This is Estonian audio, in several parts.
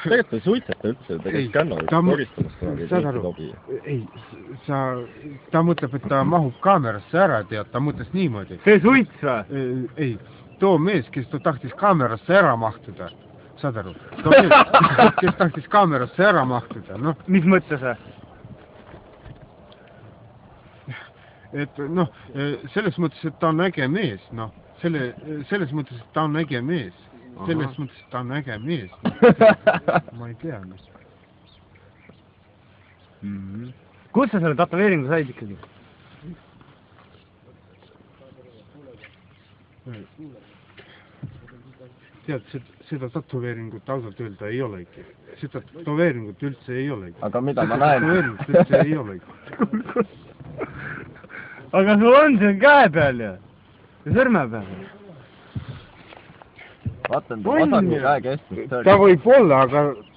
Tegelikult ei suitseta üldse, tegelikult Känno koristamast kunagi saad aru, ei, ta mõtleb, et ta mahub kaamerasse ära, tead, ta mõtles niimoodi. See suits või? Ei, too mees, kes tahtis kaamerasse ära mahtuda, saad aru, kes tahtis kaamerasse ära mahtuda, noh. Mis mõttes või? Et noh, selles mõttes, et ta on äge mees, noh, selles mõttes, et ta on äge mees. Selles mõttes, et ta on äge mees. Ma ei tea, mis. Kus sa selle tatoveeringu said ikkagi? Tead, seda tatoveeringut ausalt öelda ei olegi. Seda tatoveeringut üldse ei olegi. Aga mida ma näen? Tatoveeringut üldse ei olegi. Aga sul on see käe peal ja sõrme peal. Vaatan, ta vasakul käe kestmist. Ta võib olla,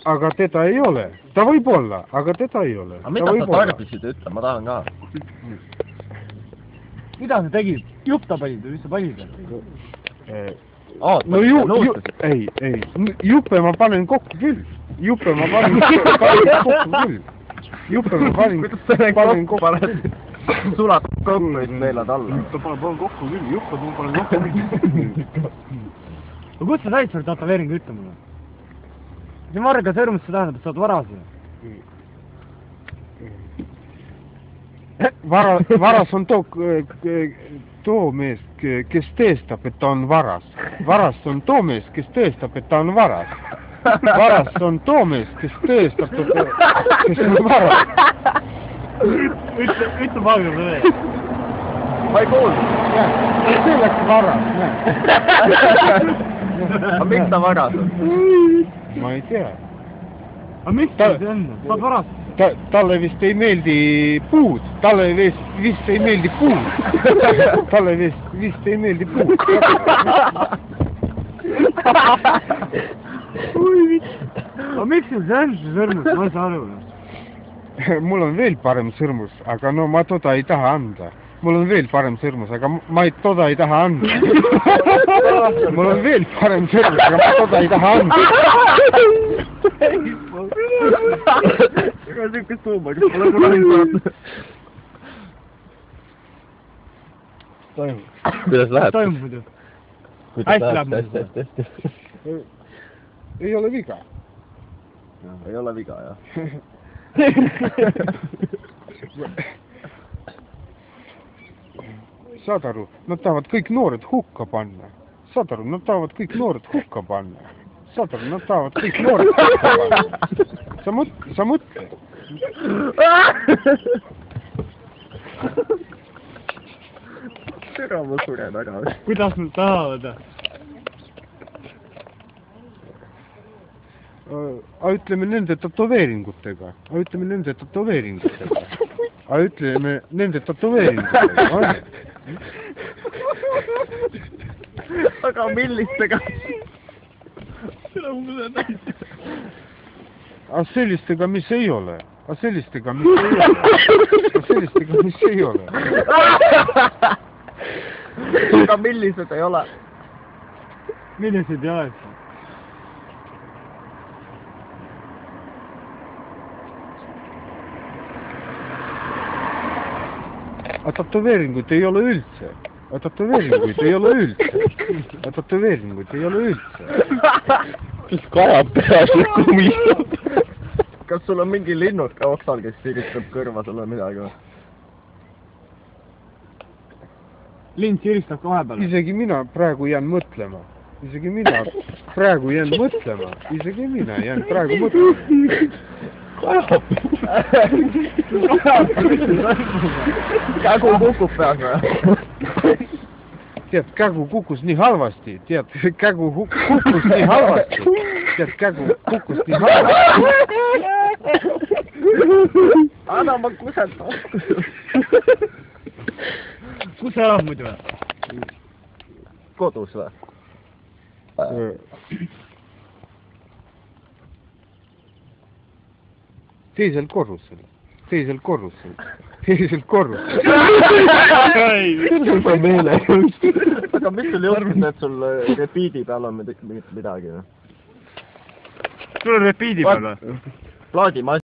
aga teda ei ole. Ta võib olla, aga teda ei ole. Aga mida sa tarbisid ütle? Ma tahan ka. Mida sa tegid? Jupta panid või mis sa panid? No ei. Juppe ma panen kokku küll. Juppe ma panen kokku küll. Juppe ma panen kokku. Sulat kokku ja neelad alla. Juppe panen kokku küll. Juppe ma panen kokku küll. No kus sa said selle tatoveeringu ütle mulle? See varga sõrmus, see tähendab, et sa oled varas ju? Varas on too mees, kes tõestab, et ta on varas. Varas on too mees, kes tõestab, et ta on varas. Varas on too mees, kes tõestab, et ta on varas. Ütle paagil veel. Ma ei kuulnud. See läks varas, näe. Aga miks ta varas on? Ma ei tea. Aga miks ta on? Ta on varas? Talle vist ei meeldi puud. Talle vist ei meeldi puud. Talle vist ei meeldi puud. Aga miks sul see on see sõrmus? Ma ei saa aru. Mul on veel parem sõrmus, aga no ma toda ei taha anda. Mul on veel parem sõrmus, aga ma toda ei taha anda. Mul on veel parem sõrmus, aga ma toda ei taha anda. Ega niisugust tuuma, kes pole kunagi saanud. Toimub. Kuidas läheb? Toimub muidu. Hästi läheb muidu. Ei ole viga. Ei ole viga, jah. Saad aru, nad tahavad kõik noored hukka panna. Saad aru, nad tahavad kõik noored hukka panna. Saad aru, nad tahavad kõik noored hukka panna. Sa mõtle. Türa ma suren ära. Kuidas nad tahavad? Ütleme nende tätoveeringutega. Aga millistega? Seda mulle näita. Sellistega, mis ei ole. Aga millised ei ole? Millised ei ole? Tätoveeringuid ei ole üldse. Mis kajab peas ja kumistab? Kas sul on mingi linnud ka oksal, kes siristab kõrva sulle midagi või? Lind siristab ka vahepeal. Isegi mina praegu jään mõtlema. Kajab! Kägu kukub peas või? Tead, kägu kukkus nii halvasti. Anna ma kuset. Kus sa elab muidu või? Kodus või? Teisel korrusel. Aga mis sul juhtub, et sul repiidi peal on midagi või? sul on repiidi peal või? plaadimasin.